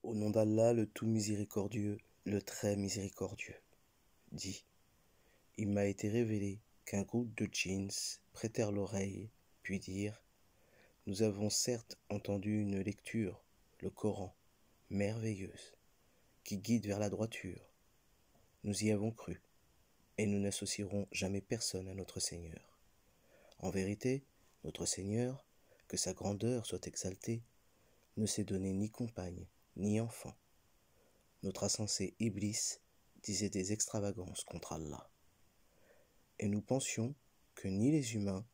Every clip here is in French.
Au nom d'Allah, le tout miséricordieux, le très miséricordieux, dit, il m'a été révélé qu'un groupe de djinns prêtèrent l'oreille, puis dirent, nous avons certes entendu une lecture, le Coran, merveilleuse, qui guide vers la droiture. Nous y avons cru, et nous n'associerons jamais personne à notre Seigneur. En vérité, notre Seigneur, que sa grandeur soit exaltée, ne s'est donné ni compagne, ni enfant. Notre insensé Iblis disait des extravagances contre Allah. Et nous pensions que ni les humains,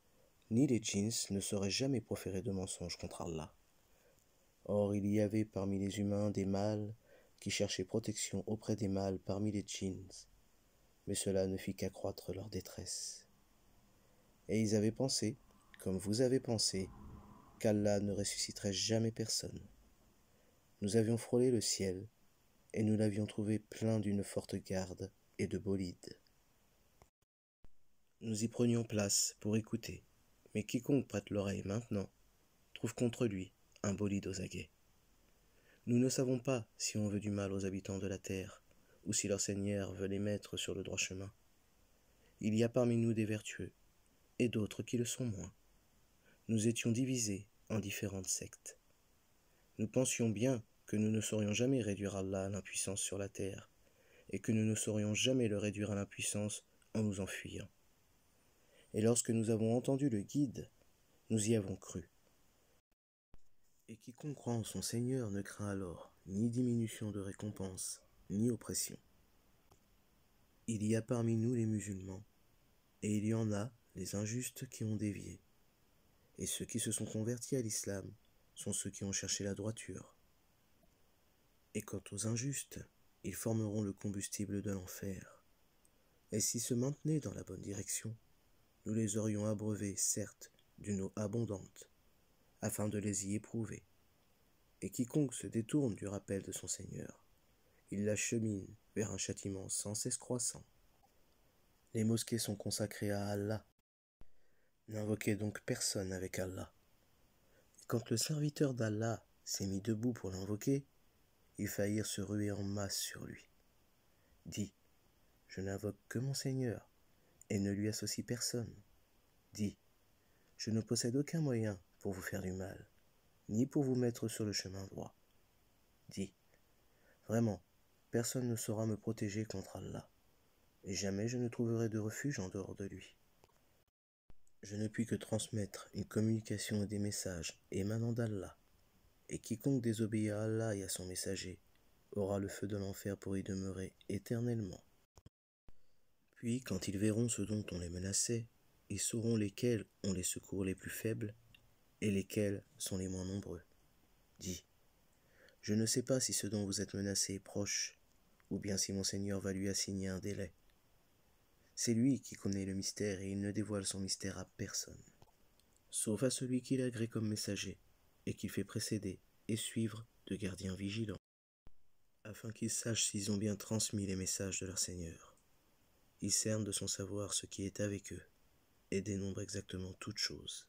ni les djinns ne sauraient jamais proférer de mensonges contre Allah. Or il y avait parmi les humains des mâles qui cherchaient protection auprès des mâles parmi les djinns, mais cela ne fit qu'accroître leur détresse. Et ils avaient pensé, comme vous avez pensé, qu'Allah ne ressusciterait jamais personne. Nous avions frôlé le ciel, et nous l'avions trouvé plein d'une forte garde et de bolides. Nous y prenions place pour écouter, mais quiconque prête l'oreille maintenant trouve contre lui un bolide aux aguets. Nous ne savons pas si on veut du mal aux habitants de la terre, ou si leur Seigneur veut les mettre sur le droit chemin. Il y a parmi nous des vertueux, et d'autres qui le sont moins. Nous étions divisés en différentes sectes. Nous pensions bien que nous ne saurions jamais réduire Allah à l'impuissance sur la terre, et que nous ne saurions jamais le réduire à l'impuissance en nous enfuyant. Et lorsque nous avons entendu le guide, nous y avons cru. Et quiconque croit en son Seigneur ne craint alors ni diminution de récompense, ni oppression. Il y a parmi nous les musulmans, et il y en a les injustes qui ont dévié. Et ceux qui se sont convertis à l'islam sont ceux qui ont cherché la droiture. Et quant aux injustes, ils formeront le combustible de l'enfer. Et s'ils se maintenaient dans la bonne direction, nous les aurions abreuvés, certes, d'une eau abondante, afin de les y éprouver. Et quiconque se détourne du rappel de son Seigneur, il l'achemine vers un châtiment sans cesse croissant. Les mosquées sont consacrées à Allah. N'invoquez donc personne avec Allah. Et quand le serviteur d'Allah s'est mis debout pour l'invoquer, ils faillirent se ruer en masse sur lui. Dis, je n'invoque que mon Seigneur, et ne lui associe personne. Dis, je ne possède aucun moyen pour vous faire du mal, ni pour vous mettre sur le chemin droit. Dis, vraiment, personne ne saura me protéger contre Allah, et jamais je ne trouverai de refuge en dehors de lui. Je ne puis que transmettre une communication et des messages émanant d'Allah, et quiconque désobéit à Allah et à son messager aura le feu de l'enfer pour y demeurer éternellement. Puis, quand ils verront ce dont on les menaçait, ils sauront lesquels ont les secours les plus faibles et lesquels sont les moins nombreux. Dis, je ne sais pas si ce dont vous êtes menacé est proche, ou bien si mon Seigneur va lui assigner un délai. C'est lui qui connaît le mystère et il ne dévoile son mystère à personne, sauf à celui qu'il agrée comme messager et qu'il fait précéder et suivre de gardiens vigilants, afin qu'ils sachent s'ils ont bien transmis les messages de leur Seigneur. Il cerne de son savoir ce qui est avec eux, et dénombre exactement toutes choses.